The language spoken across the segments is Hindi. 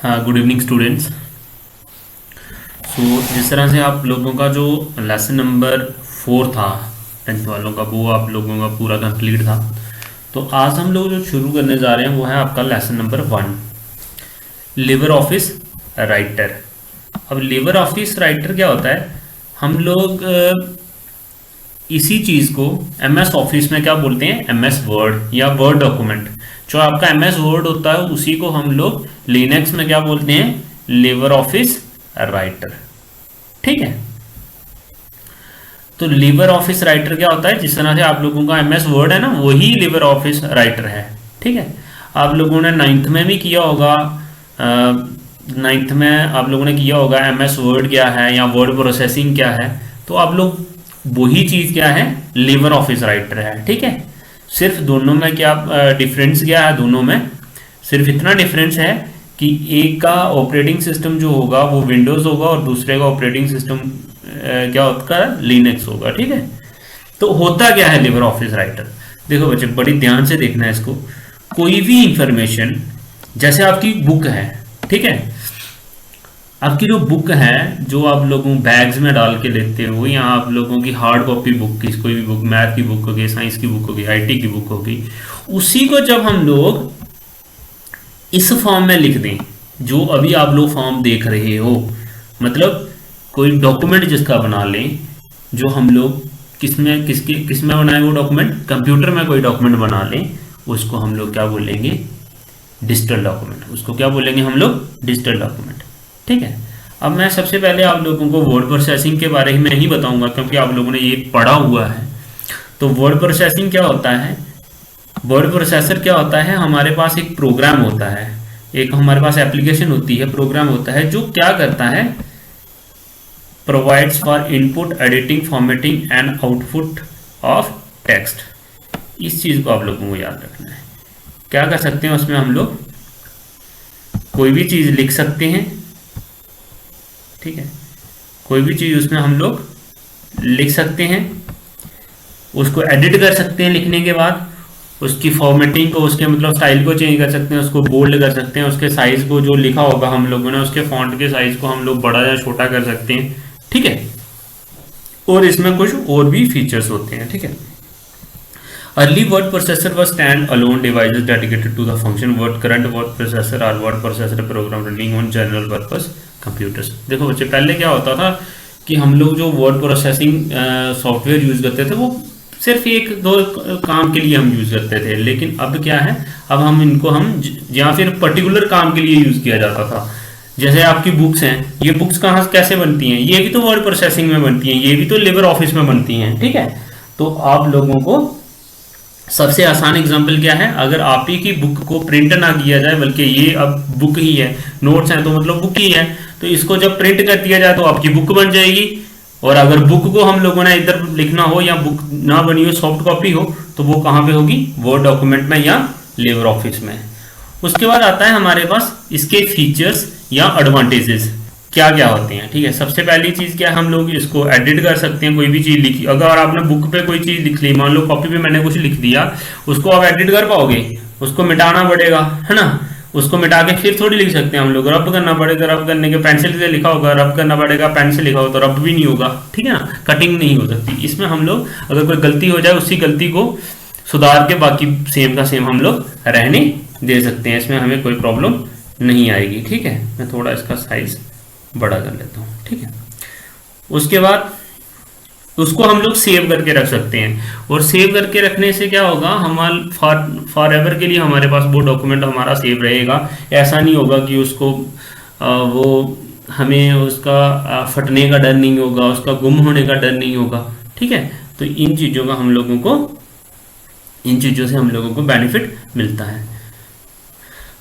हाँ, गुड इवनिंग स्टूडेंट्स। जिस तरह से आप लोगों का जो लेसन नंबर 4 था 10th वालों का, वो आप लोगों का पूरा कंप्लीट था। तो आज हम लोग जो शुरू करने जा रहे हैं वो है आपका lesson number 1, Libre office writer. अब लिबर ऑफिस राइटर क्या होता है? हम लोग इसी चीज़ को एमएस ऑफिस में क्या बोलते हैं? एमएस वर्ड या वर्ड डॉक्यूमेंट। जो आपका एमएस वर्ड होता है उसी को हम लोग लिनक्स में क्या बोलते हैं? Libre office writer. ठीक है। तो लिबर ऑफिस राइटर क्या होता है? जिस तरह से आप लोगों का एमएस वर्ड है ना, वही लिबर ऑफिस राइटर है। ठीक है। आप लोगों ने 9th में भी किया होगा, 9th में आप लोगों ने किया होगा एमएस वर्ड क्या है या वर्ड प्रोसेसिंग क्या है। तो आप लोग वही चीज़ क्या है? लिबर ऑफिस राइटर है। ठीक है। सिर्फ दोनों में क्या डिफरेंस क्या है? दोनों में सिर्फ इतना डिफरेंस है कि एक का ऑपरेटिंग सिस्टम जो होगा वो विंडोज़ होगा और दूसरे का ऑपरेटिंग सिस्टम क्या होता है? लिनक्स होगा। ठीक है। तो होता क्या है लिबर ऑफिस राइटर? देखो बच्चे, बड़ी ध्यान से देखना है इसको। कोई भी इंफॉर्मेशन, जैसे आपकी बुक है, ठीक है, आपकी जो बुक है जो आप लोगों बैग्स में डाल के लेते हो, या आप लोगों की हार्ड कॉपी बुक की, कोई भी बुक, मैथ की बुक होगी, साइंस की बुक होगी, आईटी की बुक होगी, उसी को जब हम लोग इस फॉर्म में लिख दें जो अभी आप लोग फॉर्म देख रहे हो, मतलब कोई डॉक्यूमेंट जिसका बना लें, जो हम लोग किसमें बनाए वो डॉक्यूमेंट, कंप्यूटर में कोई डॉक्यूमेंट बना लें, उसको हम लोग क्या बोलेंगे? Digital document. उसको क्या बोलेंगे हम लोग? Digital document. ठीक है। अब मैं सबसे पहले आप लोगों को वर्ड प्रोसेसिंग के बारे में ही बताऊंगा, क्योंकि आप लोगों ने ये पढ़ा हुआ है। तो वर्ड प्रोसेसिंग क्या होता है? वर्ड प्रोसेसर क्या होता है? हमारे पास एक प्रोग्राम होता है, एक हमारे पास एप्लीकेशन होती है, प्रोग्राम होता है, जो क्या करता है? Provides for input, editing, formatting and output of text. इस चीज़ को आप लोगों को याद रखना है। क्या कर सकते हैं उसमें? हम लोग कोई भी चीज़ लिख सकते हैं। ठीक है। कोई भी चीज़ उसमें हम लोग लिख सकते हैं, उसको एडिट कर सकते हैं, लिखने के बाद उसकी फॉर्मेटिंग को, उसके मतलब स्टाइल को चेंज कर सकते हैं, उसको बोल्ड कर सकते हैं, उसके साइज को, जो लिखा होगा हम लोगों ने उसके फॉन्ट के साइज को हम लोग बड़ा या छोटा कर सकते हैं। ठीक है। और इसमें कुछ और भी फीचर्स होते हैं। ठीक है। Early word processor was stand alone devices dedicated to the function word. Current word processor or word processor program running on general purpose computers. देखो बच्चे, पहले क्या होता था कि हम लोग जो वर्ड प्रोसेसिंग सॉफ्टवेयर यूज करते थे वो सिर्फ एक दो काम के लिए हम यूज करते थे, लेकिन अब क्या है? अब हम इनको या फिर पर्टिकुलर काम के लिए यूज किया जाता था। जैसे आपकी बुक्स हैं, ये बुक्स कहाँ कैसे बनती हैं? ये भी तो वर्ड प्रोसेसिंग में बनती हैं, ये भी तो लिबर ऑफिस में बनती हैं। ठीक है। तो आप लोगों को सबसे आसान एग्जाम्पल क्या है? अगर आप ही की बुक को प्रिंट ना किया जाए, बल्कि ये अब बुक ही है, नोट्स हैं तो मतलब बुक ही है, तो इसको जब प्रिंट कर दिया जाए तो आपकी बुक बन जाएगी। और अगर बुक को हम लोगों ने इधर लिखना हो या बुक ना बनी हो, सॉफ्ट कॉपी हो, तो वो कहाँ पे होगी? वर्ड डॉक्यूमेंट में या लिबर ऑफिस में। उसके बाद आता है हमारे पास इसके फीचर्स या एडवांटेजेस क्या क्या होते हैं। ठीक है। सबसे पहली चीज़ क्या है? हम लोग इसको एडिट कर सकते हैं। कोई भी चीज़ लिखी, अगर आपने बुक पे कोई चीज़ लिख ली, मान लो कॉपी पे मैंने कुछ लिख दिया, उसको आप एडिट कर पाओगे? उसको मिटाना पड़ेगा, है ना? उसको मिटा के फिर थोड़ी लिख सकते हैं हम लोग, रब करना पड़ेगा। रब करने के, पेंसिल से लिखा होगा, रब करना पड़ेगा, पेन से लिखा होगा तो रब भी नहीं होगा। ठीक है ना? कटिंग नहीं हो सकती। इसमें हम लोग अगर कोई गलती हो जाए, उसी गलती को सुधार के बाकी सेम का सेम हम लोग रहने दे सकते हैं। इसमें हमें कोई प्रॉब्लम नहीं आएगी। ठीक है। मैं थोड़ा इसका साइज बड़ा कर लेता हूँ। ठीक है। उसके बाद उसको हम लोग सेव करके रख सकते हैं, और सेव करके रखने से क्या होगा? हमारे फॉर एवर के लिए हमारे पास वो डॉक्यूमेंट हमारा सेव रहेगा। ऐसा नहीं होगा कि उसको वो हमें उसका फटने का डर नहीं होगा, उसका गुम होने का डर नहीं होगा। ठीक है। तो इन चीज़ों का हम लोगों को, इन चीज़ों से हम लोगों को बेनिफिट मिलता है।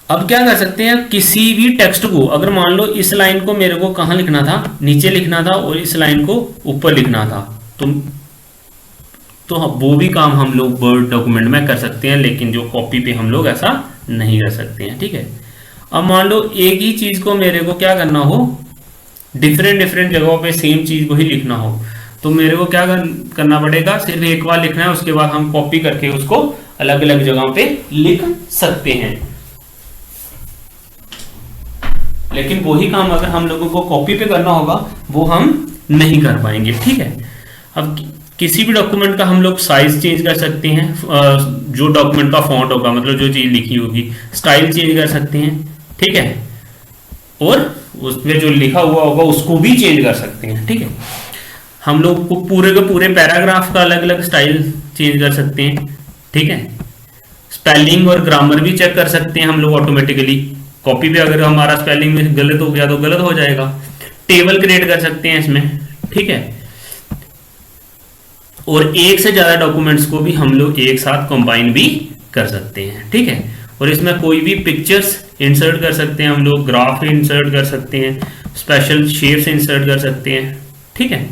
अब क्या कर सकते हैं? किसी भी टेक्स्ट को, अगर मान लो इस लाइन को मेरे को कहाँ लिखना था? नीचे लिखना था, और इस लाइन को ऊपर लिखना था, तो वो भी काम हम लोग वर्ड डॉक्यूमेंट में कर सकते हैं, लेकिन जो कॉपी पे हम लोग ऐसा नहीं कर सकते हैं। ठीक है। अब मान लो एक ही चीज़ को मेरे को क्या करना हो, डिफरेंट जगहों पे सेम चीज़ को ही लिखना हो, तो मेरे को क्या करना पड़ेगा? सिर्फ एक बार लिखना है, उसके बाद हम कॉपी करके उसको अलग अलग जगहों पे लिख सकते हैं। लेकिन वही काम अगर हम लोगों को कॉपी पे करना होगा वो हम नहीं कर पाएंगे। ठीक है, अब किसी भी डॉक्यूमेंट का हम लोग साइज चेंज कर सकते हैं, जो डॉक्यूमेंट का फॉन्ट होगा, मतलब जो चीज लिखी होगी, स्टाइल चेंज कर सकते हैं। ठीक है, और उसमें जो लिखा हुआ होगा उसको भी चेंज कर सकते हैं। ठीक है, हम लोग को पूरे के पूरे पैराग्राफ का अलग अलग स्टाइल चेंज कर सकते हैं। ठीक है, स्पेलिंग और ग्रामर भी चेक कर सकते हैं हम लोग ऑटोमेटिकली। कॉपी पे अगर हमारा स्पेलिंग में गलत हो गया तो गलत हो जाएगा। टेबल क्रिएट कर सकते हैं इसमें। ठीक है, और एक से ज्यादा डॉक्यूमेंट्स को भी हम लोग एक साथ कंबाइन भी कर सकते हैं। ठीक है, और इसमें कोई भी पिक्चर्स इंसर्ट कर सकते हैं हम लोग, ग्राफ इंसर्ट कर सकते हैं, स्पेशल शेप्स इंसर्ट कर सकते हैं। ठीक है,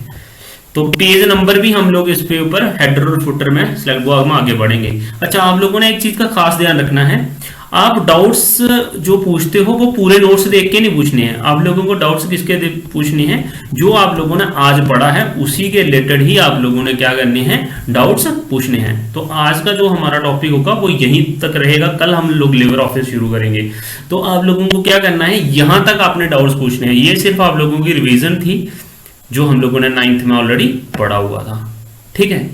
तो पेज नंबर भी हम लोग इसके ऊपर हेडर और फुटर में सिलेक्ट, वो हम आगे बढ़ेंगे। अच्छा, आप लोगों ने एक चीज का खास ध्यान रखना है, आप डाउट्स जो पूछते हो वो पूरे नोट्स देख के नहीं पूछने हैं। आप लोगों को डाउट्स किसके पूछने हैं, जो आप लोगों ने आज पढ़ा है उसी के रिलेटेड ही आप लोगों ने क्या करने हैं, डाउट्स पूछने हैं। तो आज का जो हमारा टॉपिक होगा वो यहीं तक रहेगा, कल हम लोग लिबर ऑफिस शुरू करेंगे। तो आप लोगों को क्या करना है, यहां तक आपने डाउट्स पूछने हैं। ये सिर्फ आप लोगों की रिविजन थी जो हम लोगों ने 9th में ऑलरेडी पढ़ा हुआ था। ठीक है,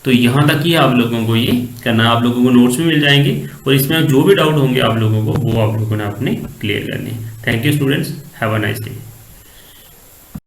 तो यहाँ तक ही आप लोगों को ये करना, आप लोगों को नोट्स भी मिल जाएंगे और इसमें जो भी डाउट होंगे आप लोगों को वो आप लोगों ने अपने क्लियर करने। Thank you students, have a nice day.